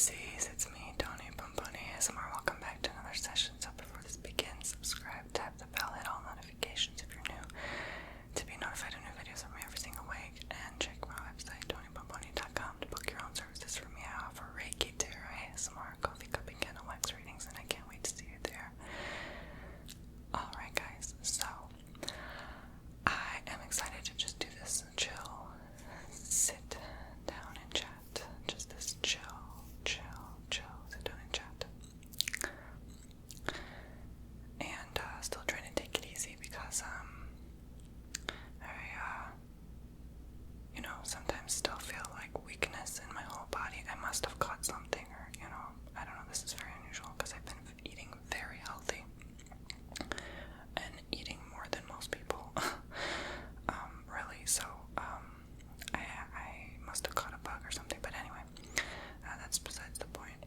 Oopsies, it's me, Tony Bomboni ASMR. Welcome back to another session. So before this begins, subscribe, tap the bell, hit all notifications if you're new to be notified of new videos from me every single week. And check my website, TonyBomboni.com, to book your own services from me. I offer Reiki, Tarot, ASMR, coffee cupping, candle wax readings, and I can't wait to see you there. Alright guys, so I am excited to just do this chill, sit down and chat. Just this chill, sit down and chat. And still trying to take it easy because I sometimes still feel like weakness in my whole body. I must have caught something, or I don't know. This is very unusual because I've been eating very healthy and eating more than most people. Really. So I must have caught a bug or something. But anyway, that's besides the point.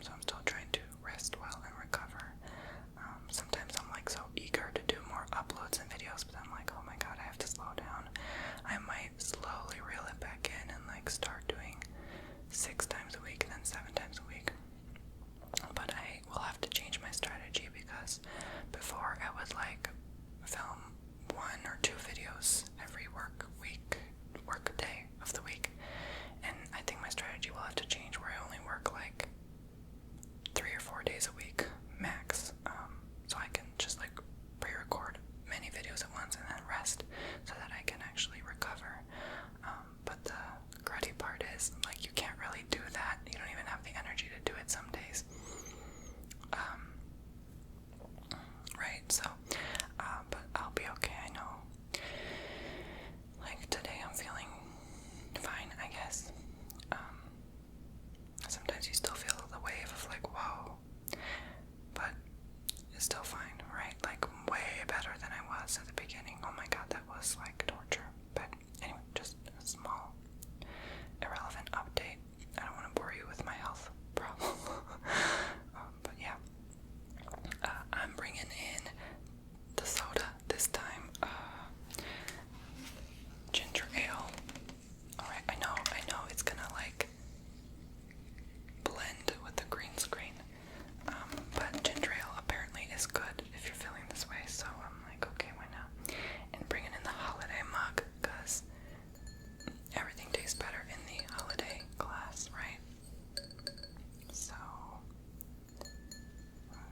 So I'm still trying to rest well and recover. Sometimes I'm like so eager to do more uploads and videos, but I'm like, oh my god, I have to slow down. I might slowly reel it back in and like start doing 6 times a week and then 7 times a week. But I will have to change my strategy because before I would like film 1 or 2 videos every work day of the week. And I think my strategy will have to change where I only work like 3 or 4 days a week max. So I can just like pre-record many videos at once and then rest so that I can actually recover. But the cruddy part is like you can't really do that. You don't even have the energy to do it some days. Right, so but I'll be okay. I know like today I'm feeling fine, I guess. Sometimes you still feel the wave of like, whoa, but it's still fine, right? Like way better than I was at the beginning. Oh my god, that was like torture. But anyway, just a small irrelevant update. I don't want to bore you with my health problem. But yeah, I'm bringing in the soda this time. Ginger ale. Alright, I know it's gonna like blend with the green screen. But ginger ale apparently is good if you're feeling this way, so I'm like, okay, why not? And bringing in the holiday mug, because everything tastes better in the holiday glass, right? So,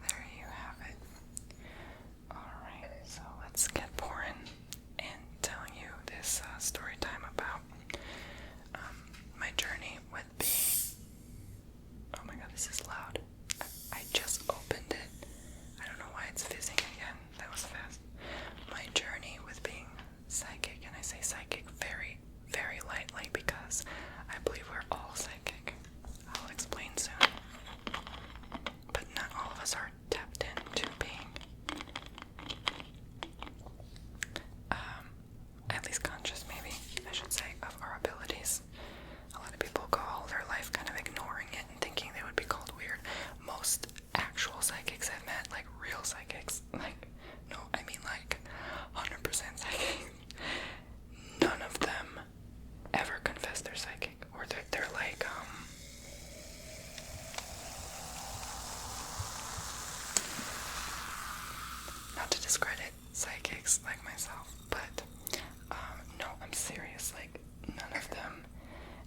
there you have it. Alright, so let's get pouring and telling you this story time about my journey with being... Oh my god, this is loud. I just opened it. I don't know why it's fizzing again. That was fast. My journey with being psychic, and I say psychic very, very lightly because I believe we're all psychic. I'll explain soon. But not all of us are tapped into being at least conscious, maybe, I should say, of our abilities. A lot of people go all their life kind of ignoring it and thinking they would be called weird. Most actual psychics I've met, like real psychics, like, no, I mean like 100% psychics, none of them ever confess they're psychic, or they're like, not to discredit psychics like myself, but no, I'm serious, like none of them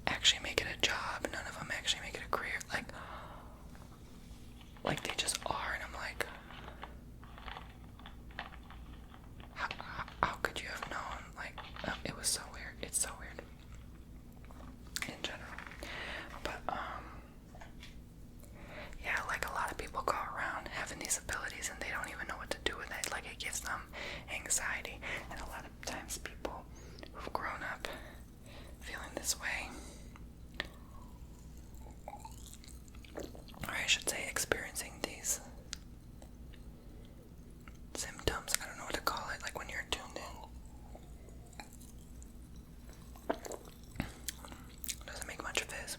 actually make it a job, none of them actually make it a career, like they just are, and I'm like, how could you have known? Like, it was so weird. It's so weird in general. But yeah, like a lot of people go around having these abilities and they don't even know what to do with it. Like it gives them anxiety, and a lot of times people who've grown up feeling this way, or I should say experiencing these symptoms, I don't know what to call it, like when you're tuned in. Doesn't make much fizz.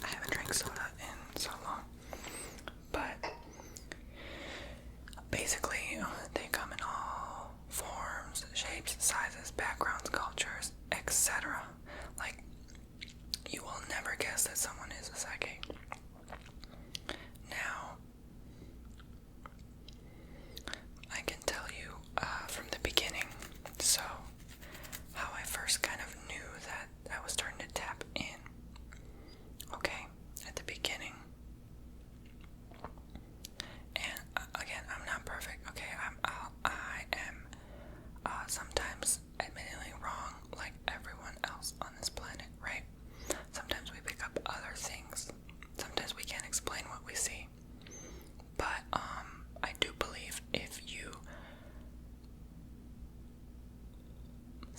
I haven't drank soda in so long, but basically they come in all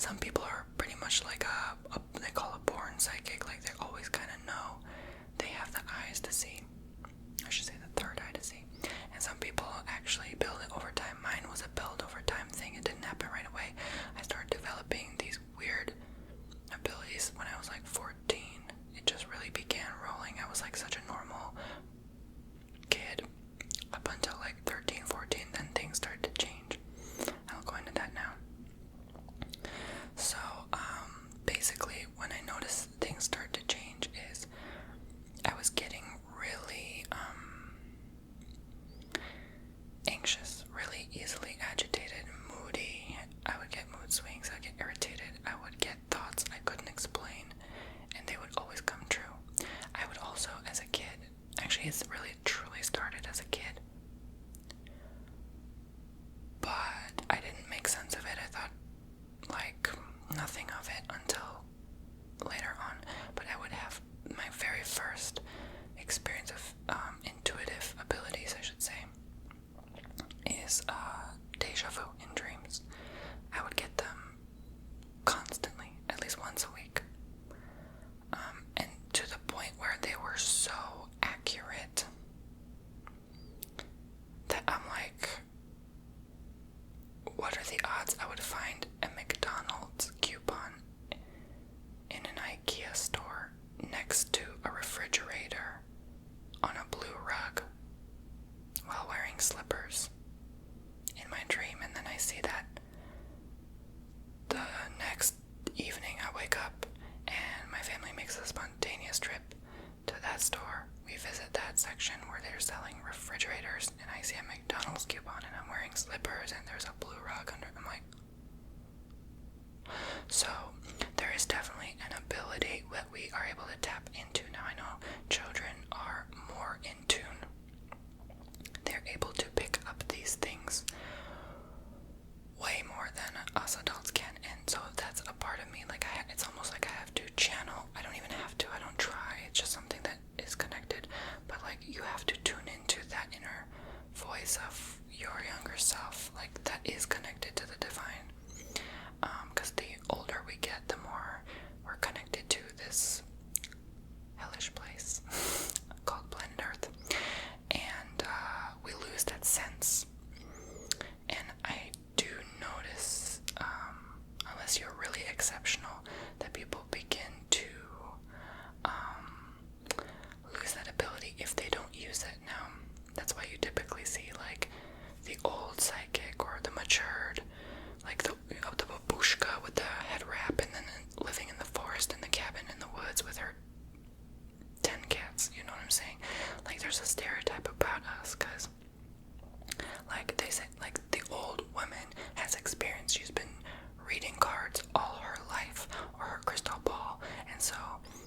some people are pretty much like they call a born psychic, like they always kind of know. They have the eyes to see. I should say the third eye to see. And some people actually build it over time. Mine was a build over time thing. It didn't happen right away. I started developing these weird abilities when I was like 14. It just really began rolling. I was like such a normal kid up until like 13, 14. Then things started to change. I'll go into that now. So, basically, when I noticed things start to change is I was getting really, anxious, really easily agitated, moody. I would get mood swings, I would get irritated, I would get thoughts I couldn't explain, and they would always come true. I would also, as a kid, actually it's really truly started as a kid, but I didn't make sense of it. I thought like nothing of it until later on, but I would have my very first experience of intuitive abilities, I should say, is deja vu in dreams. I would get them constantly, at least once a week, and to the point where they were so accurate that I'm like, what are the odds I would find a McDonald's coupon in an IKEA store next to a refrigerator on a blue rug while wearing slippers in my dream, and then I see that the next evening I wake up and my family makes a spontaneous trip to that store. We visit that section where they're selling refrigerators, and I see a McDonald's coupon and I'm wearing slippers and there's a blue rug under. I'm like, so there is definitely an ability that we are able to tap into. Now I know children are more in tune. They're able to pick up these things way more than us adults can, and so that's a part of me. Like it's almost like I have to channel. I don't even have to. I don't try. It's just something that is connected. But like you have to tune into that inner voice of your younger self. Like that is connected to the divine. Because the older we get, the more we're connected to this hellish place called planet Earth, and we lose that sense. And I do notice, unless you're really exceptional, that people begin to lose that ability if they don't use it. Now, that's why you typically see like the old psychic or the matured, like the babushka with the head wrap, and then living in the forest in the cabin in the woods with her 10 cats. You know what I'm saying? Like there's a stereotype about us, because like they say, like the old woman has experience. She's been reading cards all her life, or her crystal ball, and so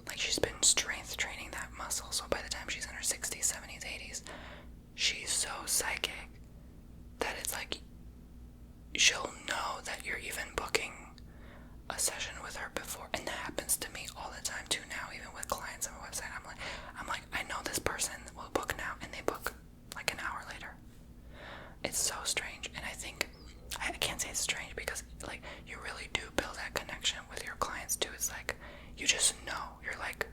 like she's been strength training that muscle. So by the time she's in her 60s, 70s, 80s, she's so psychic that it's like she'll know that you're even booking a session with her before. And that happens to me all the time too now, even with clients on my website. I'm like, I know this person will book now, and they book like an hour later. It's so strange. And I think I can't say it's strange, because like you really do build that connection with your clients too. It's like you just know. You're like,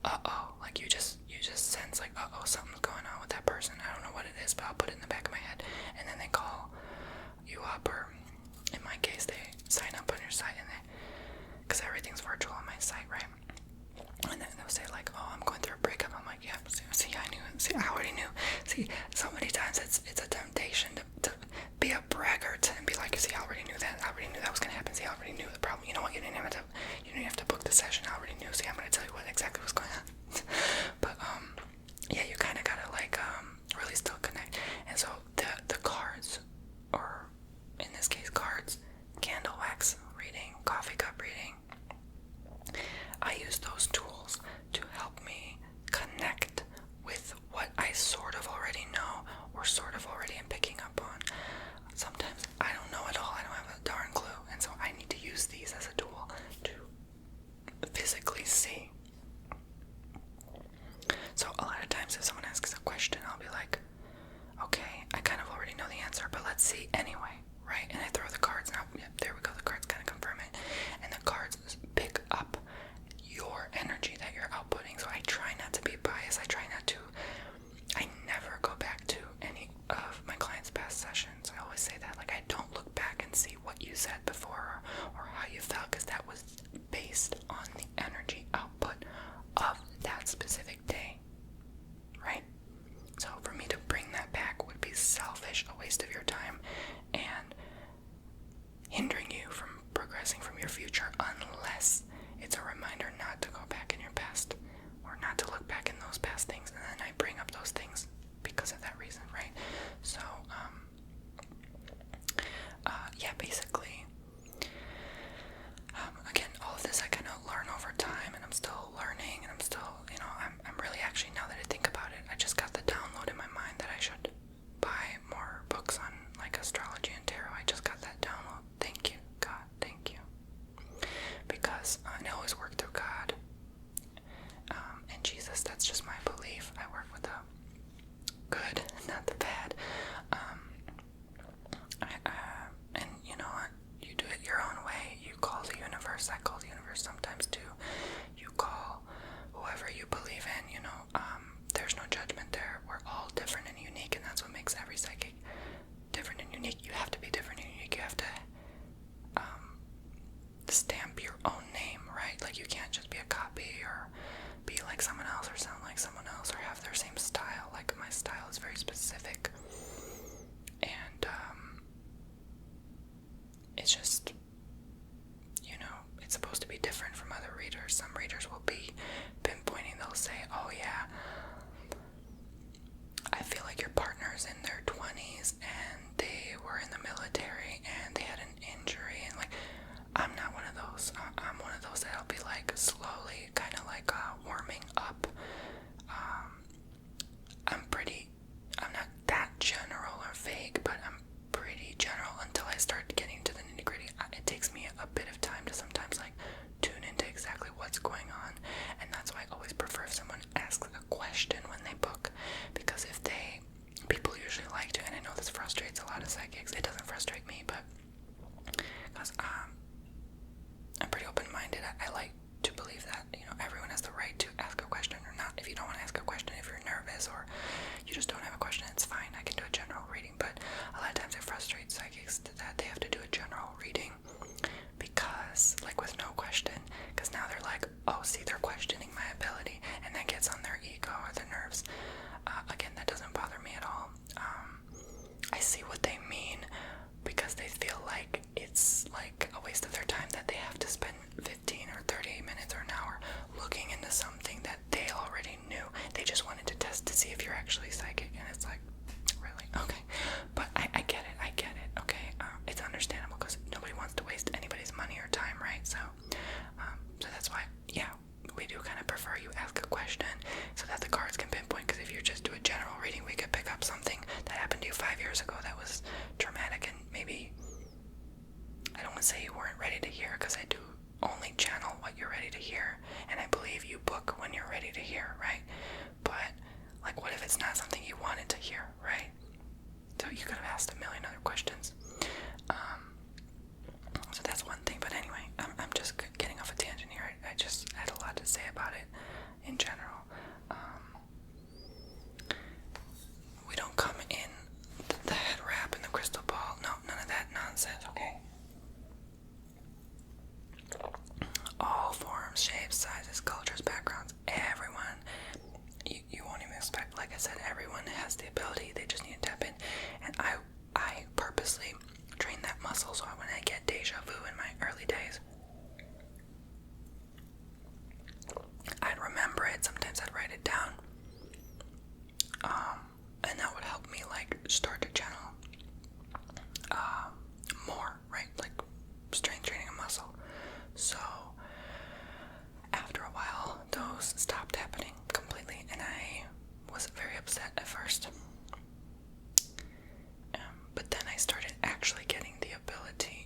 uh-oh, like you just sense like, uh-oh, something's going on with that person. I don't know what it is, but I'll put it in the back of my head. And then they call you up, or in my case they sign up on your site, and because everything's virtual on my site, right? And then they'll say like, oh, I'm going through a breakup. I'm like, yeah, see, I knew. See, I already knew. See, so many times it's a temptation to be a braggart and be like, see, I already knew that. I already knew that was gonna happen. See, I already knew the problem. You know what? You didn't have to book the session. I already knew. See, I'm gonna tell you what exactly was going on. But yeah, you kind of gotta like really still connect. And so the cards, or in this case cards, candle wax reading, coffee cup reading, I use those tools to help me connect with what I sort of already know, or sort of already am picking up on. Sometimes I don't know at all. I don't have a darn clue, and so I need to use these as a tool to physically see. So a lot of times if someone asks a question, I'll be like, okay, I kind of already know the answer, but let's see anyway, right? And I throw the cards, and there we go, the cards kind of confirm said before, or how you felt, because that was based on the energy output of that specific day, right? So for me to bring that back would be selfish, a waste of your time, and hindering you from progressing from your future, unless it's a reminder not to go back in your past, or not to look back in those past things, and then I bring up those things because of that reason, right? So, yeah, basically, again, all of this I kind of learn over time, and I'm still learning, and I'm still, I'm really actually, now that I think about it, I just got the download in my mind that I should buy more books on, like, astrology and tarot. I just got that download. Thank you, God, thank you. Because I always work through God and Jesus. That's just my belief. I work with the good, not the bad. And you know what? You do it your own way. You call the universe. I call the universe sometimes too. You call whoever you believe in. There's no judgment there. We're all different and unique, and that's what makes every psychic different and unique. You have to be different and unique. You have to stamp your own name, right? Like, you can't just be a copy or be like someone else or sound like someone else or have their same style. Like, my style is very specific, and it's just, it's supposed to be different from other readers. Some readers will be pinpointing. They'll say, oh yeah, I feel like your partner's in their 20s and they were in the military and they had an injury, and like, I'm not one of those. I'm one of those that'll be like slowly kind of like warming up. I'm not that general or vague, but I'm pretty general until I start getting to the nitty gritty. It takes me a bit of time to sometimes like tune into exactly what's going on, and that's why I always prefer if someone asks a question when they book, because people usually like to, and I know this frustrates a lot of psychics. It doesn't frustrate me, but because I'm pretty open-minded. I like to believe that, everyone has the right to ask a question or not. If you don't want to ask a question, if you're nervous or you just don't have a question, it's fine. I can do a general reading, but a lot of times it frustrates psychics that they have to do a general reading because, like, with no question, because now they're like, oh, see, they're questioning my ability, and that gets on their ego or their nerves. Again, that doesn't bother me at all. I see what they mean, because they feel like it's like a waste of their time that they have to spend 15 or 30 minutes or an hour looking into something that they already knew. They just wanted to test to see if you're actually psychic, and it's like, really? Okay. But I get it, okay? It's understandable, because nobody wants to waste anybody's money or time, right? So that's why, yeah, we do kind of prefer you ask a question so that the cards can pinpoint, because if you just do a general reading, we could pick up something that happened to you 5 years ago that was traumatic, and maybe, I don't want to say you weren't ready to hear, because I do only channel what you're ready to hear, and I believe you book when you're ready to hear, right? But, like, what if it's not something you wanted to hear, right? So you could have asked a million other questions. So that's one thing, but anyway, I'm just getting off a tangent here. I just had a lot to say about it in general. We don't come in the head wrap and the crystal ball. No, none of that nonsense, okay? All forms, shapes, sizes, cultures, backgrounds, everyone. You won't even expect, like I said, everyone has the ability. They just need to tap in. And I purposely train that muscle, so when I get deja vu in my early days, I'd remember it. Sometimes I'd write it down. And that would help me, like, start to channel more, right? Like, strength training a muscle. So after a while, those stopped happening completely, and I was very upset at first. But then I started actually getting the ability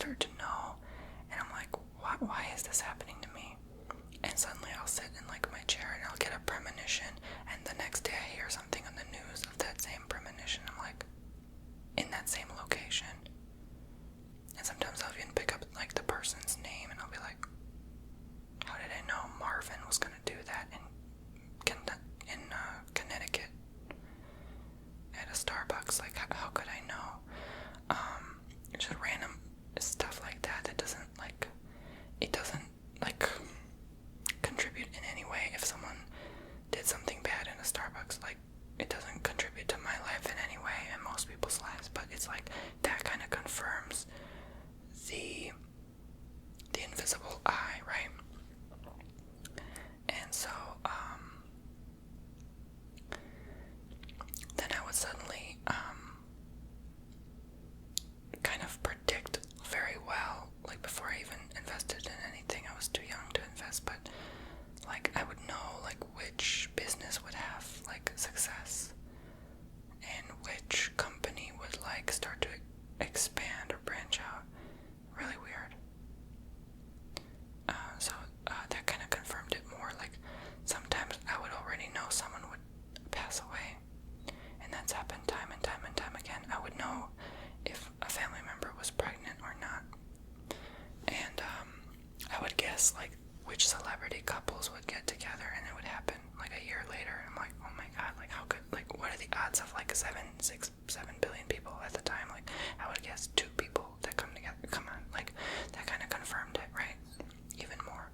start to know, and I'm like, why is this happening to me? And suddenly I'll sit in like my chair and I'll get a premonition, and the next day I hear something on the news of that same premonition. I'm like, in that same location. And sometimes I'll even pick up like the person's name and I'll be like, how did I know Marvin was gonna do that in Connecticut at a Starbucks? Like, how could I know? Just random stuff like that. It doesn't contribute in any way. If someone did something bad in a Starbucks, like, it doesn't contribute to my life in any way, and most people's lives. But it's like that kind of confirms the invisible eye, right? And so then I would suddenly kind of predict very well, like before I even invested in anything. I was too young to invest, but like I would know like which business would have like success and which company would like start to expand or branch out. Really weird. So that kind of confirmed it more. Like sometimes I would already know someone would pass away, and that's happened time and time and time again. I would know if a family member was pregnant or not, and I would guess like which celebrity couples would get together, and it would happen like a year later. And I'm like, oh my god, like how could, like what are the odds of like 7 billion people at the time? Like I would guess 2 people that come together. Come on, like that kind of confirmed it, right? Even more.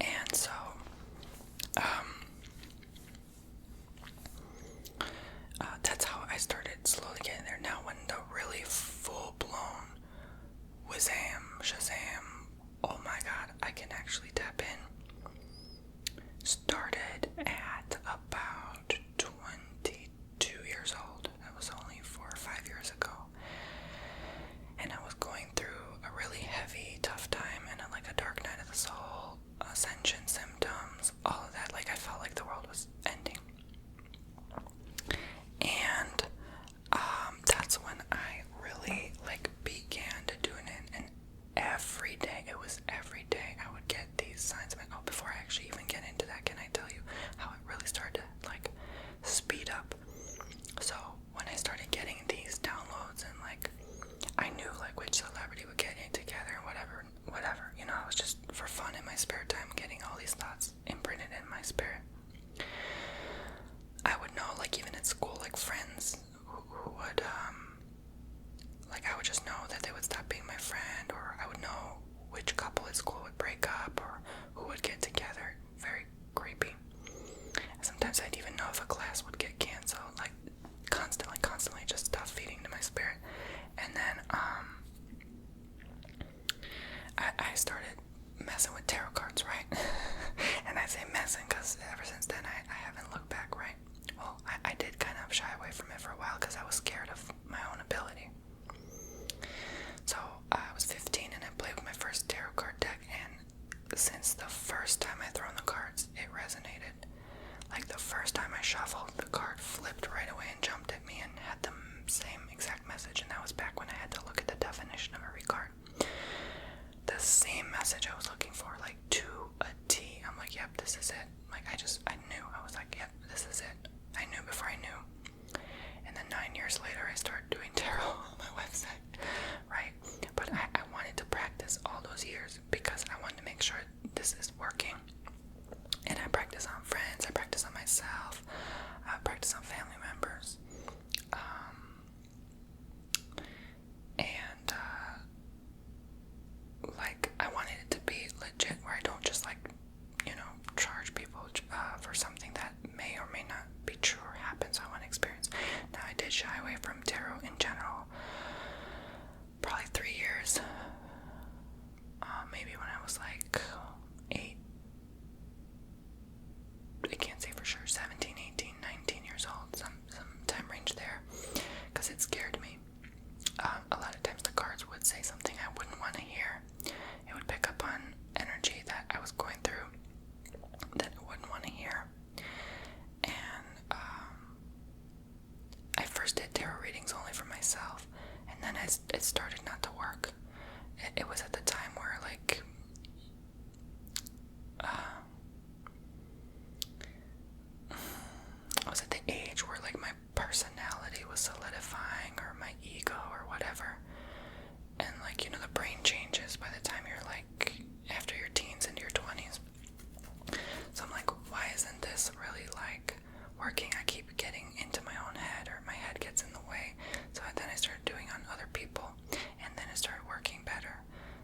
And so that's how I started slowly getting there. Now when the really full-blown Shazam, oh my god, I can actually tap in, started at about 22 years old. That was only 4 or 5 years ago. And I was going through a really heavy, tough time and like a dark night of the soul, ascension symptoms, all of that. Like I felt like the world was ending. And that's when I really like began to do it. And every day, it was every day I would get these signs. Before I actually even get into that, can I tell you how it really started to like speed up? So when I started getting these downloads and like I knew like which celebrity would get it together and whatever, you know, I was just for fun in my spare time getting all these thoughts imprinted in my spirit. I would know, like even at school, like friends who would like I would just know that they would stop being my friend, or I would know which couple at school would break up or who would get together. Very creepy. And sometimes I'd even know if a class would get canceled, like constantly just stuff feeding to my spirit. And then I started messing with tarot cards, right? And I say messing because ever since then I haven't looked back, right? Well, I did kind of shy away from it for a while because I was scared of my own ability. So I was 15 and I played with my first tarot card deck, and since the first time I thrown the cards, it resonated. Like the first time I shuffled, the card flipped right away and jumped at me and had the same exact message, and that was back when I had to look at the definition of every card. The same message I was looking for, like to a T. I'm like, yep, this is it. Like I knew. I was like, yep, this is it. I knew before I knew. And then 9 years later, I started doing tarot on my website, right? But I wanted to practice all those years because I wanted to make sure this is working. And I practice on friends, I practice on myself, I practice on family members. And like I wanted it to be legit, where I don't just like, you know, charge people for something that may or may not be true or happen. So I want to experience. Now I did shy away from tarot in general, probably 3 years. Maybe when I was like 8. I can't say for sure, 17, 18, 19 years old, some time range there, because it scared me. A lot of times the cards would say something I wouldn't want to hear. It would pick up on energy that I was going through that I wouldn't want to hear. And working, I keep getting into my own head, or my head gets in the way. So then I started doing on other people, and then it started working better.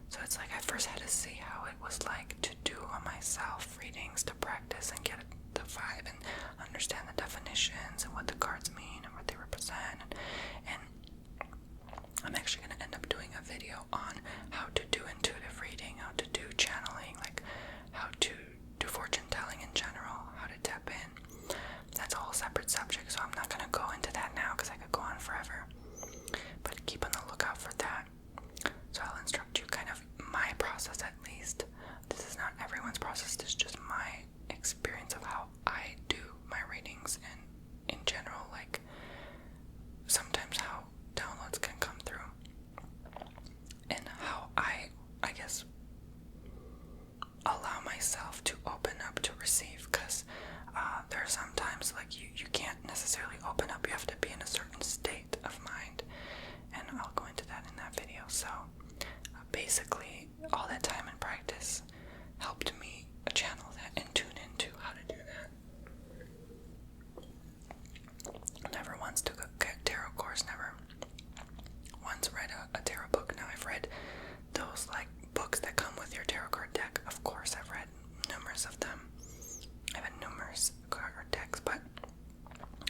So it's like I first had to see how it was like to do on myself readings, to practice and get the vibe and understand the definitions and what the cards mean and what they represent. And I'm actually going to end up doing a video on how to do intuitive reading, how to do channeling, like how to do fortune telling in general, how to tap in. That's a whole separate subject, so I'm not going to go into that now because I could go on forever. But keep on the lookout for that. So I'll instruct you kind of my process at least. This is not everyone's process, this is just my experience of how I do my readings, and in general, like sometimes how downloads can come through, and how I guess allow myself to open up to receive, because there are some times like you can't necessarily open up, you have to be in a certain state of mind, and I'll go into that in that video. So basically all that time and practice helped me channel that and tune into how to do that. Never once took a tarot course, never once read a tarot book. Now I've read those like books that come with your tarot card deck. Of course I've read numerous of them. I've had numerous card decks, but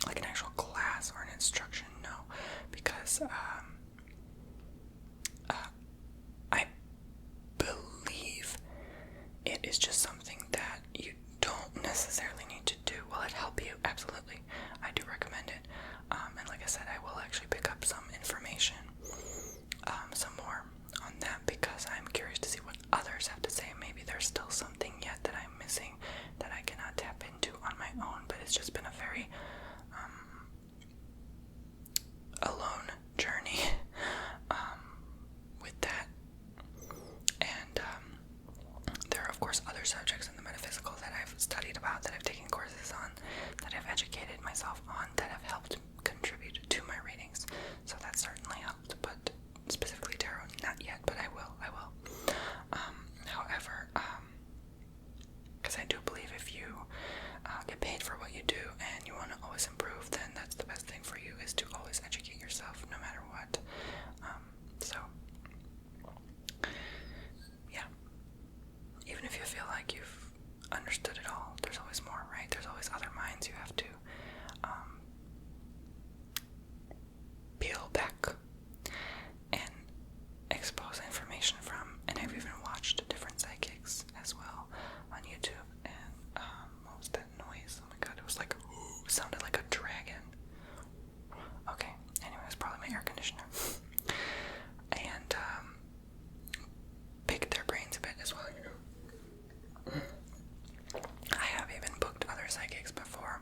like an actual class or an instruction, no, because I believe it is just something that you don't necessarily need to do. Will it help you? Absolutely. I do recommend it. And like I said, I will actually pick up some information, some more on that, because I'm curious to see what others have to say. Maybe there's still something yet that I'm missing that I cannot tap into on my own, but it's just been a very alone journey with that. And there are of course other subjects in the metaphysical that I've studied about, that I've taken courses on, that I've educated myself on, that have helped contribute to my readings. So that certainly helped, but specifically tarot, not yet, but I will. However, because I do believe if you get paid for what you do and you want to always improve, then that's the best thing for you, is to always educate yourself no matter what. So yeah, even if you feel like you've understood it all, there's always more, right? There's always other minds you have to peel back and expose information from. And I've even watched different psychics as well on YouTube. And what was that noise? Oh my god, it was like, ooh, it sounded like a dragon. Okay, anyway, it's probably my air conditioner. And pick their brains a bit as well, you know. I have even booked other psychics before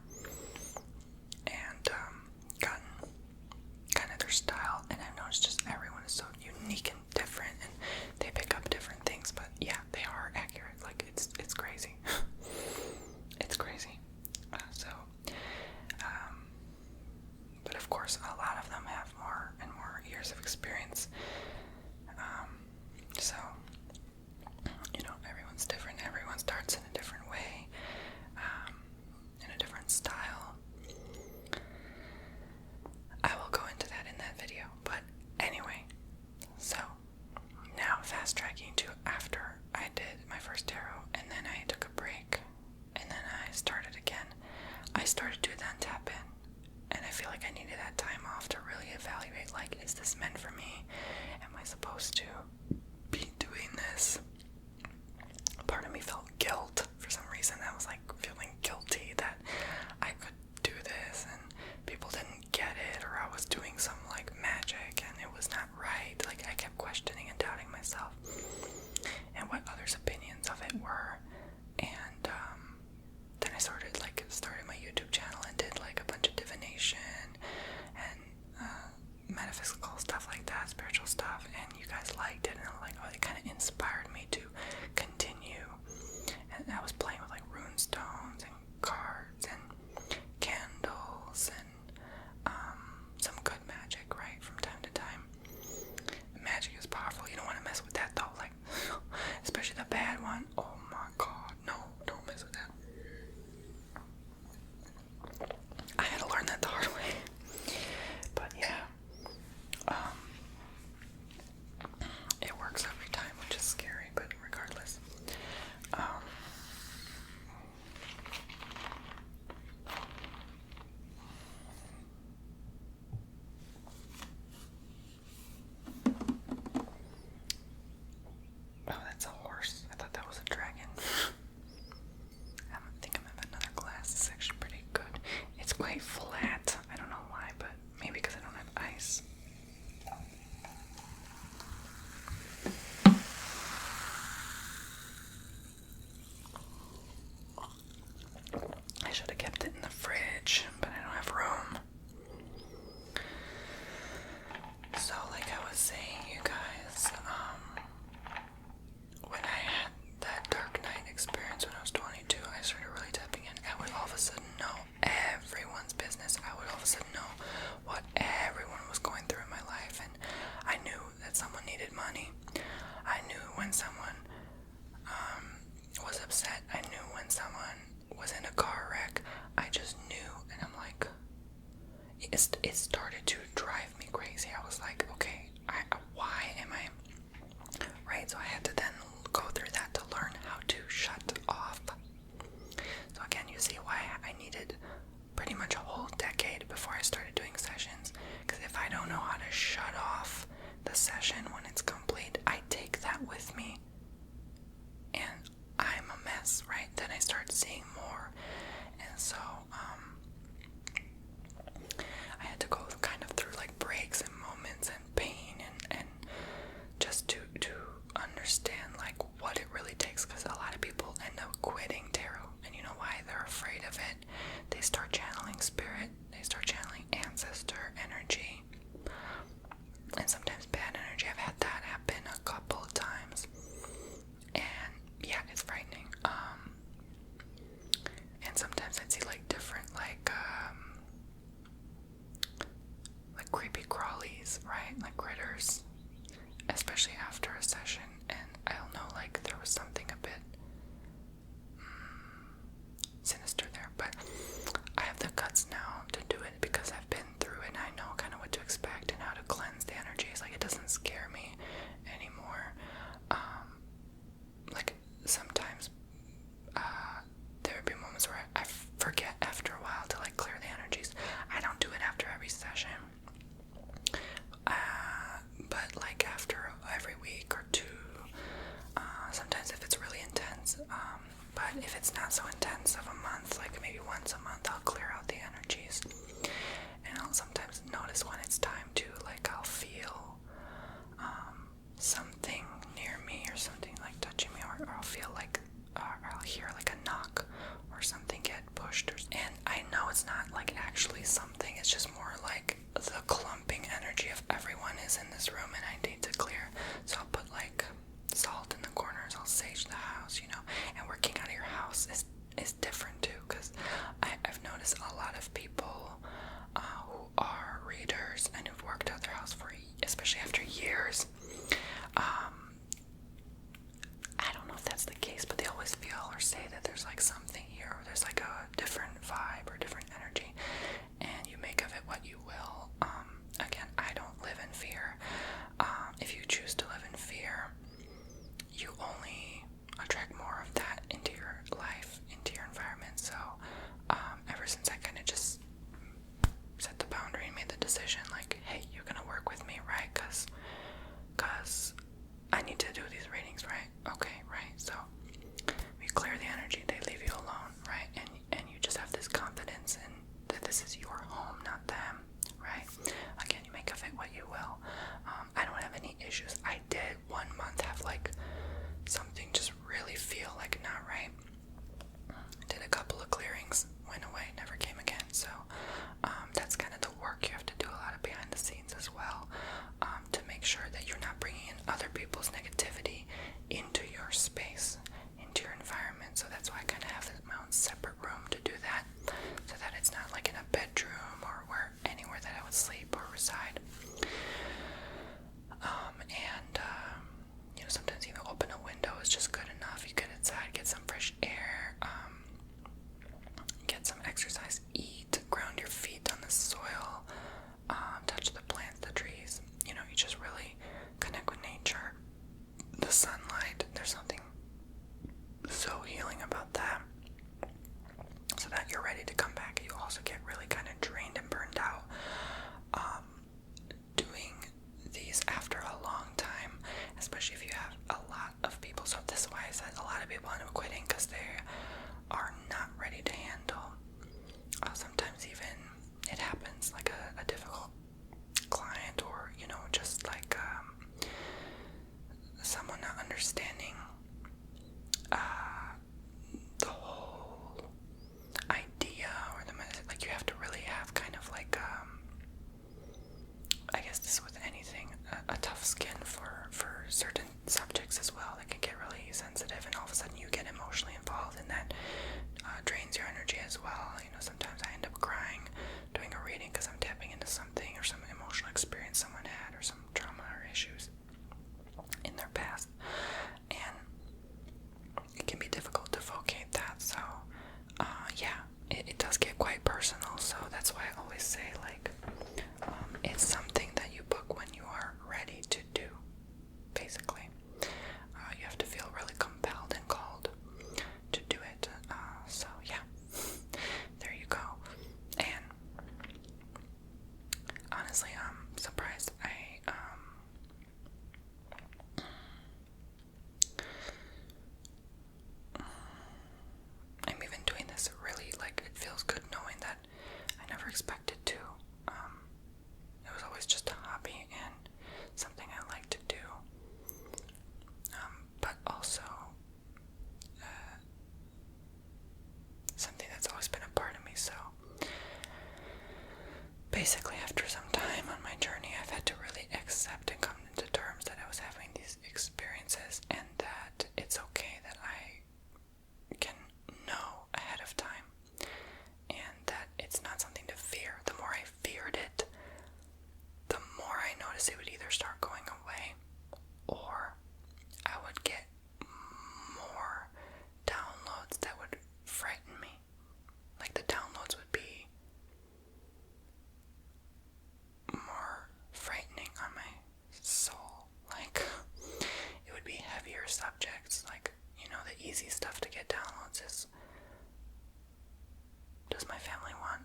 and gotten kind of their style, and I've noticed just everyone is so unique and different, and they pick up different things, but yeah, they are accurate. Like it's crazy. It's crazy. But of course a lot of them have more and more years of experience. So you know, everyone's different. Everyone starts in a different way, in a different style. I will go into that in that video. But anyway, so now fast tracking to after I did my first tarot, and then I took a break, and then I started again. I started to then tap in, and I feel like I needed that time off to really evaluate, like, is this meant for me? Am I supposed to be doing this? Part of me felt guilt for some reason. I was like feeling guilty that I could do this and people didn't get it, or I was doing some like magic and it was not right. Like I kept questioning and doubting myself and what others' opinions of it were. And then I started my YouTube channel and did like a bunch of divination and metaphysical stuff like that, spiritual stuff, and you guys liked it, and I'm like, oh, it kind of inspired me to continue. And I was playing with like rune stones it started to drive me crazy. I was like, okay, why am I, right? So I had to then go through that to learn how to shut off. So again, you see why I needed pretty much a whole decade before I started doing sessions, because if I don't know how to shut off the session when it's complete, I take that with me and I'm a mess, right? Then I start seeing more, and so I had to go kind of through like breaks and moments and pain and just to understand like what it really takes, because a lot of people end up quitting tarot, and you know why? They're afraid of it. They start channeling spirit, they start channeling ancestor energy, and sometimes bad energy. I've had that happen a couple of times, and yeah, it's frightening. And sometimes I'd see like different like creepy crawlies, right? Like critters, especially after a session, and I don't know, like there was something a bit sinister there, but I have the guts now to do it because I've been through it and I know kind of what to expect and how to cleanse the energies. Like, it doesn't scare me anymore. Like sometimes there would be moments where I forget after a while to like clear the energies. I don't do it after every session, but like after every week or two, sometimes if it's really intense, but if it's not so intense of a month, like maybe once a month, I'll clear out the energies, and I'll sometimes notice when it's time to, like I'll feel something near me or something like touching me, or I'll feel like, or I'll hear like a knock or something get pushed, and I know it's not like actually something, it's just more like the clumping energy of everyone is in this room and I need to clear. So I'll put like salt in the corners, I'll sage the house, you know, and working out of your house is different too, because I've noticed a lot of people who are readers and who've worked out their house for, especially after years, I don't know if that's the case, but they always feel or say that there's like something here, or there's like a different vibe or different energy, and you make of it what you will. Again, I don't live in fear. If you choose to live in fear, you only attract more of that into your life, into your environment. So ever since I kind of just set the boundary and made the decision, like, hey, you're gonna work with me, right? Because I need to do these readings, right? Okay, right? So we clear the energy, they leave you alone, right? And you just have this confidence in that this is your home, not them, right? Again, you make of it what you will. I don't have any issues. I did 1 month have like something just really feel like not right. Did a couple of clearings, went away, never came again. So that's kind of the work. You have to do a lot of behind the scenes as well, to make sure that you're not bringing in other people's negativity into your space, into your environment. So that's why I kind of have my own separate room to do that, so that it's not like in a bedroom or anywhere that I would sleep or reside. And you know, sometimes even open a window is just good enough. You get inside, get some fresh air, get some exercise, eat, ground your feet on the soil, touch the plants, the trees. You know, you just really connect with nature, the sunlight. There's something so healing about that, so that you're ready to come back. You also get really kind of drained and burned out doing these after a long time, especially if you have a lot of people. So this is why I said a lot of people end up quitting, because they are not ready to handle. Sometimes even it happens, like a difficult client, or you know, just like someone not understanding the whole idea, or like you have to really have kind of like I guess this is with anything, a tough skin for certain subjects as well, that can get really sensitive, and all of a sudden you get emotionally involved, and that drains your energy as well. You know, sometimes I end up crying doing a reading because I'm tapping into something or some emotional experience someone had, or some trauma or issues in their past, and basically after some time on my journey, I've had to really accept and come into terms that I was having these experiences, and that it's okay that I can know ahead of time, and that it's not something to fear. The more I feared it, the more I noticed it would either start going away, or I would get more downloads that would frighten me. Like, the downloads would be more frightening on my soul. Like, it would be heavier subjects. Like, the easy stuff to get downloads is, does my family want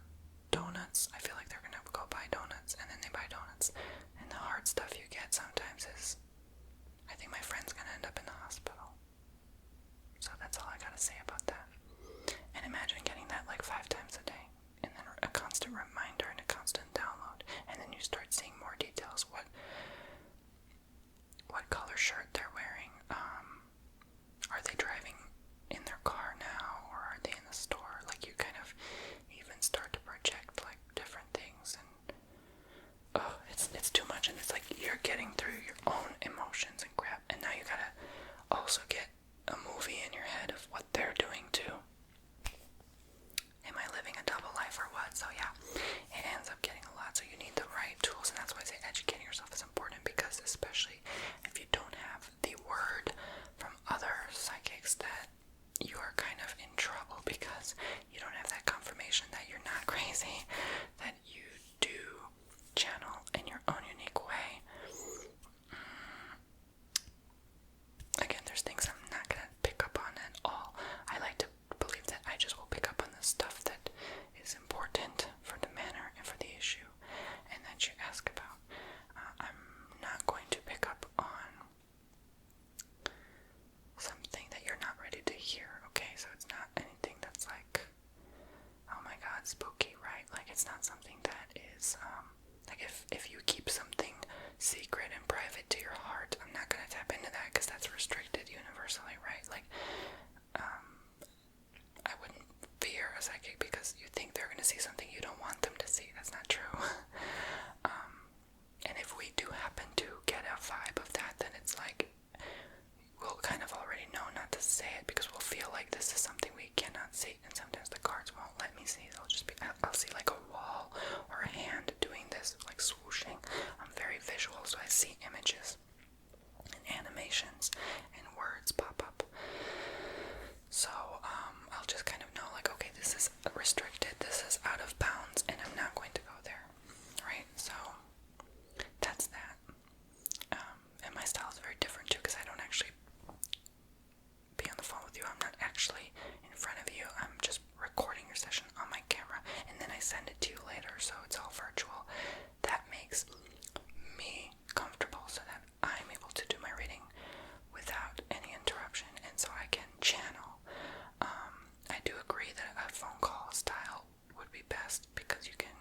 donuts? I feel like they're gonna go buy donuts, and then they buy donuts. And the hard stuff you get sometimes is, I think my friend's gonna end up in the hospital. So that's all I gotta say about that. And imagine getting that like 5 times a day, and then a constant reminder and a constant download, and then you start seeing more details. What color shirt they're wearing? Are they driving in their car now, or are they in the store? Like, you kind of even start to project like different things, and it's too much, and it's like you're getting through your own emotions and crap, and now you gotta also get a movie in your head of what they're doing too. Am I living a double life or what? So yeah, it ends up getting a lot. So you need the right tools, and that's why I say educating yourself is important, because especially if you don't have the word from other psychics, that you are kind of in trouble, because you don't have that confirmation that you're not crazy, that you do channel in your own unique way. Again, there's things I'm not gonna pick up on at all. I like to believe that I just will pick up on the stuff that is important for the manner and for the issue, and that you ask about. I'm not going to pick up on something that you're not ready to hear, okay? So it's not anything that's like, oh my god, spooky, right? Like, it's not something that is, like, if you keep something secret and private to your heart, I'm not gonna tap into that, because that's restricted universally, right? Like, I wouldn't fear a psychic because you think they're gonna see something you don't want them to see. That's not true. And if we do happen to get a vibe of that, then it's like, we'll kind of already know not to say it, because we'll feel like this is something we cannot see, and sometimes the cards won't let me see. They'll just be, I'll see like a wall or a hand doing this, like swooshing. I'm very visual, so I see images and animations and words pop up. So I'll just kind of know, like, okay, this is restricted, this is out of bounds, and I'm not going to go there, right? So that's that. And my style is very different too, because I don't actually be on the phone with you. I'm not actually in front of you. I'm just recording your session on my camera, and then I send it to you later, so it's all virtual. That makes me comfortable, so that I'm able to do my reading without any interruption, and so I can channel. I do agree that a phone call style would be best, because you can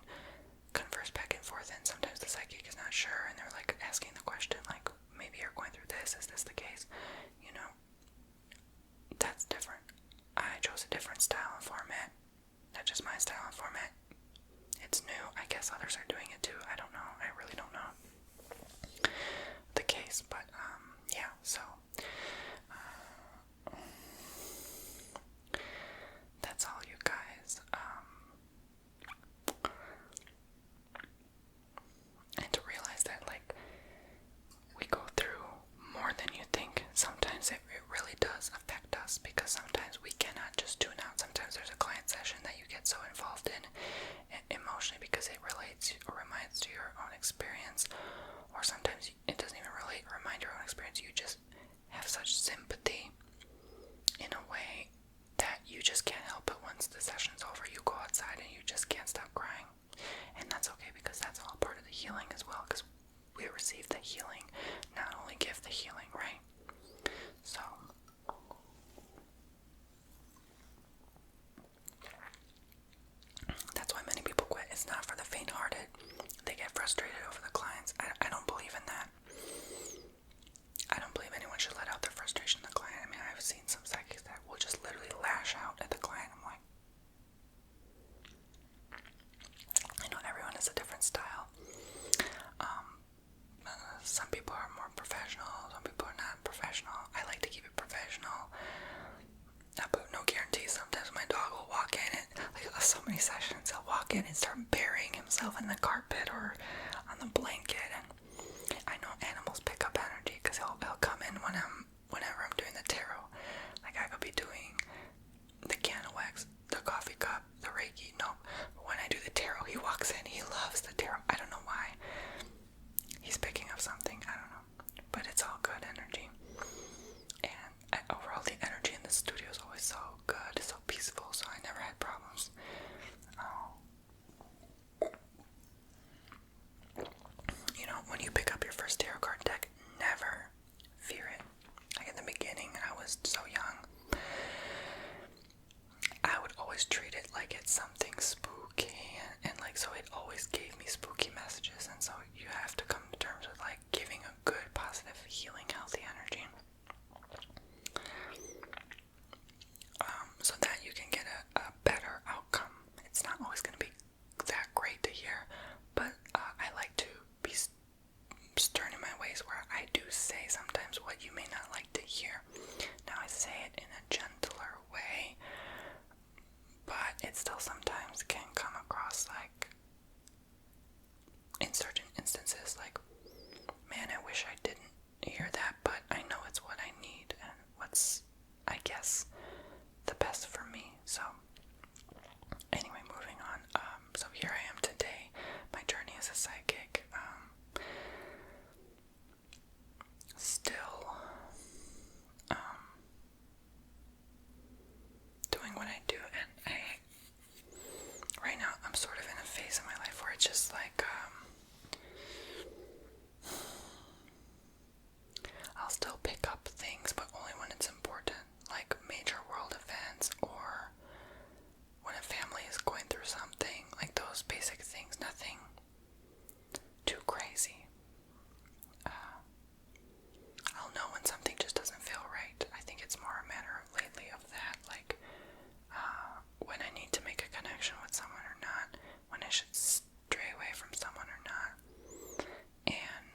converse back and forth, and sometimes the psychic is not sure, and they're like asking the question, like, maybe you're going through this, is this the case? That's different. I chose a different style and format. That's just my style and format. It's new. I guess others are doing it too. I don't know. I really don't know the case, but yeah, so that's all, you guys. And to realize that, like, we go through more than you think. Sometimes it really does affect us, because sometimes we cannot just tune out. Sometimes there's a client session that you get so involved in emotionally, because it relates or reminds to your own experience, or sometimes it doesn't even relate or remind your own experience. You just have such sympathy in a way that you just can't help it. Once the session's over, you go outside and you just can't stop crying, and that's okay, because that's all part of the healing as well, because we receive the healing, not only give the healing, right? So that's why many people quit. It's not for the faint-hearted. They get frustrated over the clients. I don't believe in that. I don't believe anyone should let out their frustration on the client. I mean, I've seen some psychics that will just literally lash out at the client. I'm like, I know everyone has a different style. so many sessions. He'll walk in and start burying himself in the carpet or on the blanket. And I know animals pick up energy because he'll come in whenever I'm doing the tarot. Like I could be doing the candle wax, the coffee cup, the Reiki. No, but when I do the tarot, he walks in. He loves the tarot. I don't know why. He's picking up something. I don't know, but it's all good energy. And overall, the energy in the studio is always so good, so peaceful. So I never had problems. You know, when you pick up your first tarot card deck, never fear it. Like in the beginning, I was so young. I would always treat it like it's something spooky, and like so it always gave me spooky messages, and so you have to come to terms with like giving a good, positive, healing, healthy energy, so that you can get a better outcome. It's not always going to be that great to hear, but I like to be stern in my ways where I do say sometimes what you may not like to hear. Now I say it in a gentler way, but it still sometimes can come across like, in certain instances, like, man, I wish I didn't hear that, but I know it's what I need and what's, I guess, the best for me. So anyway, moving on. So here I am today. My journey as a psychic. Still doing what I do, and right now I'm sort of in a phase in my life where it's just like I'll still pick up things, but only when it's important, like major world events or when a family is going through something, like those basic things, nothing too crazy. I'll know when something just doesn't feel right. I think it's more a matter lately of that, like when I need to make a connection with someone or not, when I should stray away from someone or not, and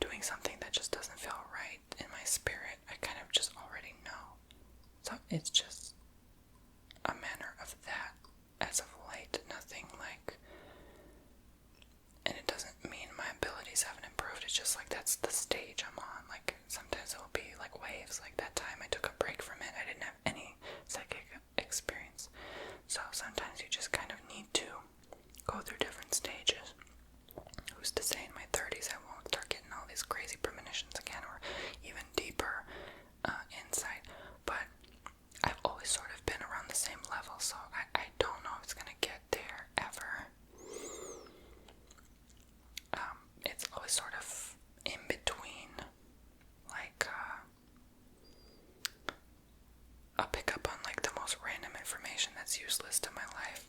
doing something that just doesn't feel right in my spirit. I kind of just already know. So it's just a manner of that as of late. Nothing like, and it doesn't mean my abilities haven't improved. It's just like that's the stage I'm on. Like sometimes it will be like waves. Like that time I took a break from it. I didn't have any psychic experience. So sometimes you just kind of need to go through different stages. Who's to say in my 30s I won't start getting all these crazy premonitions again, or even deeper insight, but I've always sort of been around the same level, so I don't know if it's going to get there ever. It's always sort of in between, like I'll pick up on like the most random information that's useless to my life,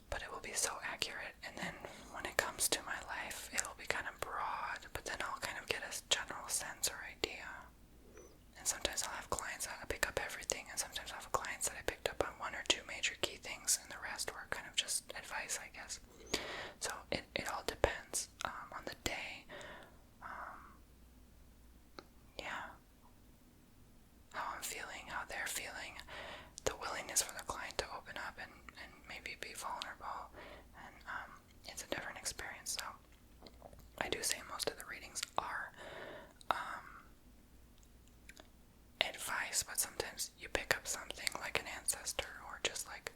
but it will be so accurate, and then when it comes to my life, it'll be kind of broad, but then I'll kind of get a general sense or idea. And sometimes I'll have clients that I pick up everything, and sometimes I'll have clients that I picked up on one or two major key things, and the rest were kind of just advice, I guess. So it all depends on the day. Yeah. How I'm feeling, how they're feeling, the willingness for the client to open up and maybe be vulnerable, and it's a different experience. So I do say most of the readings are advice, but sometimes you pick up something like an ancestor, or just like,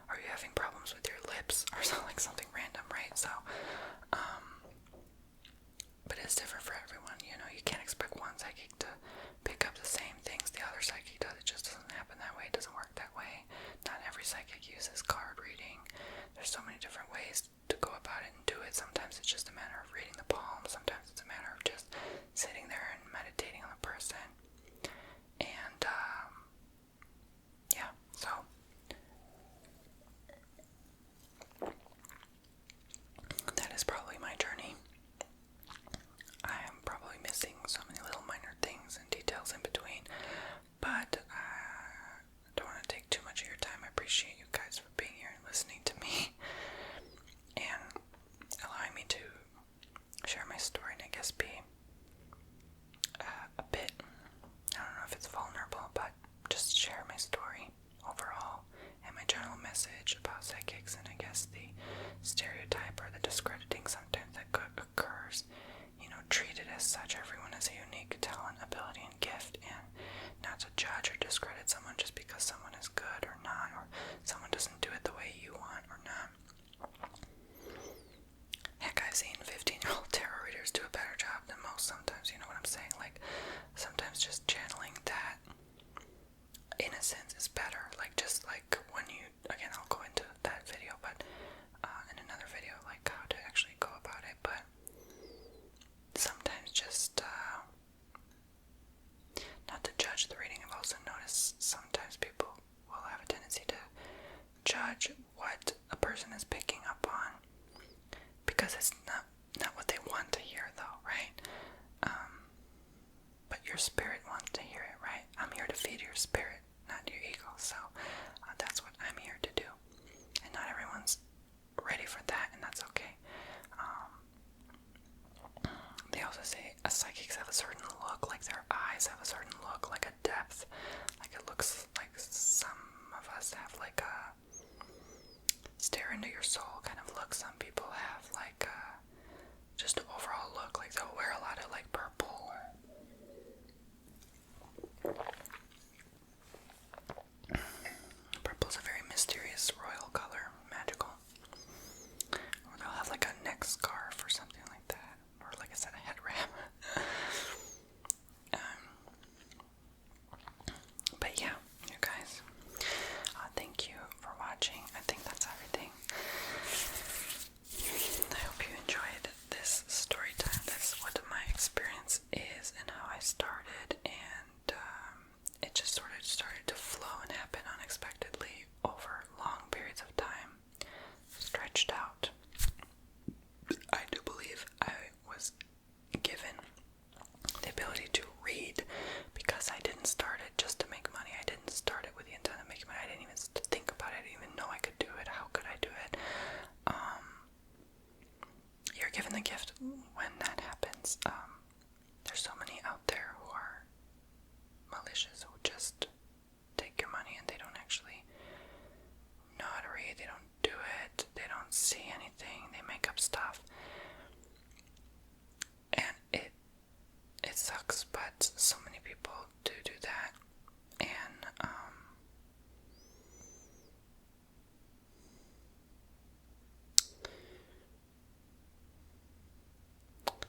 are you having problems with your lips, or something, like something random, right? So but it's different for everyone. You know, you can't expect one psychic to pick up the same things the other psychic does. It just doesn't happen that way. It doesn't work that way. Not every psychic uses card reading. There's so many different ways to go about it and do it. Sometimes it's just a matter of reading the palm. Sometimes it's a matter of just sitting there and meditating on the person. And yeah, so that is probably my journey. I am probably missing so many little minor things and details in between, but I don't want to take too much of your time. I appreciate you guys for being here and listening to me and allowing me to share my story, and I guess be a bit, I don't know if it's vulnerable, but just share my story. general message about psychics, and I guess the stereotype or the discrediting sometimes that occurs. Treat it as such. Everyone has a unique talent, ability, and gift, and not to judge or discredit someone just because someone is good or not, or someone doesn't do it the way you want or not. Heck, I've seen 15-year-old tarot readers do a better job than most sometimes, you know what I'm saying? Like, sometimes just channeling that innocence is better. Like, just like when you, again, I'll go into that video, but in another video, like how to actually go about it, but sometimes just, not to judge the reading, I've also noticed sometimes people will have a tendency to judge what a person is picking up on, because it's not what they want to hear, though, right? But your spirit wants to hear it, right? I'm here to feed your spirit, not your ego, so that's what I'm here to do, and not everyone's ready for that, and that's okay. They also say psychics have a certain look, like their eyes have a certain look, like a depth, like it looks like some of us have like a stare into your soul kind of look. Some people have like a just overall look, like they'll wear a lot of like purple. Purple's a very mysterious royal color, magical. Or they'll have like a neck scarf or something like that. Or like I said, a head wrap. But yeah, you guys, thank you for watching. I think that's everything. I hope you enjoyed this story time. That's what my experience is and how I started, and it just sort of started to flow and happen unexpectedly over long periods of time, stretched out. I do believe I was given the ability to read because I didn't start it just to make money. I didn't start it with the intent of making money. I didn't even think about it. I didn't even know I could do it. How could I do it? You're given the gift when that happens. There's so many out there who are malicious, who just take your money and they don't actually know how to read. They don't do it. They don't see anything. They make up stuff. And it sucks, but so many people do that. And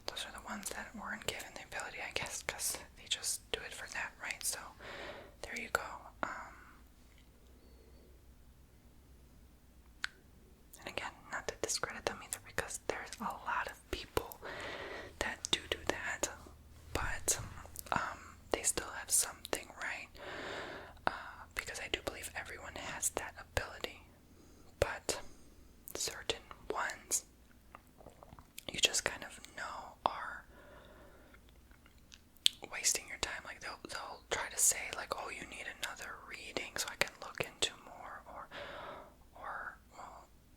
those are the ones that weren't given the ability, I guess, because they just do it for that, right? So there you go. And again, not to discredit them either, because there's a lot of people that do that, but they still have something, right? Because I do believe everyone has that ability, but certain ones you just kind of know are wasting your time. Like they'll try to say like, oh, you need another reading so I can look into more, or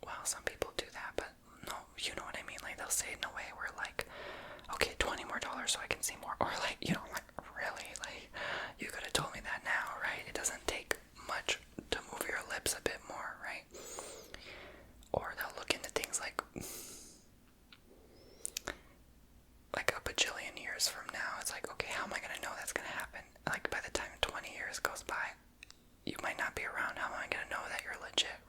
well, some people do that, but no, you know what I mean? Like they'll say it in a way where like, okay, $20 more so I can see more, or like, you know, like really, like you could have told me that now, right? It doesn't take much to move your lips a bit more, right? Or they'll look into things like a bajillion years from now. It's like, okay, how am I gonna know that's gonna happen? Like by the time 20 years goes by, you might not be around. How am I gonna know that you're legit,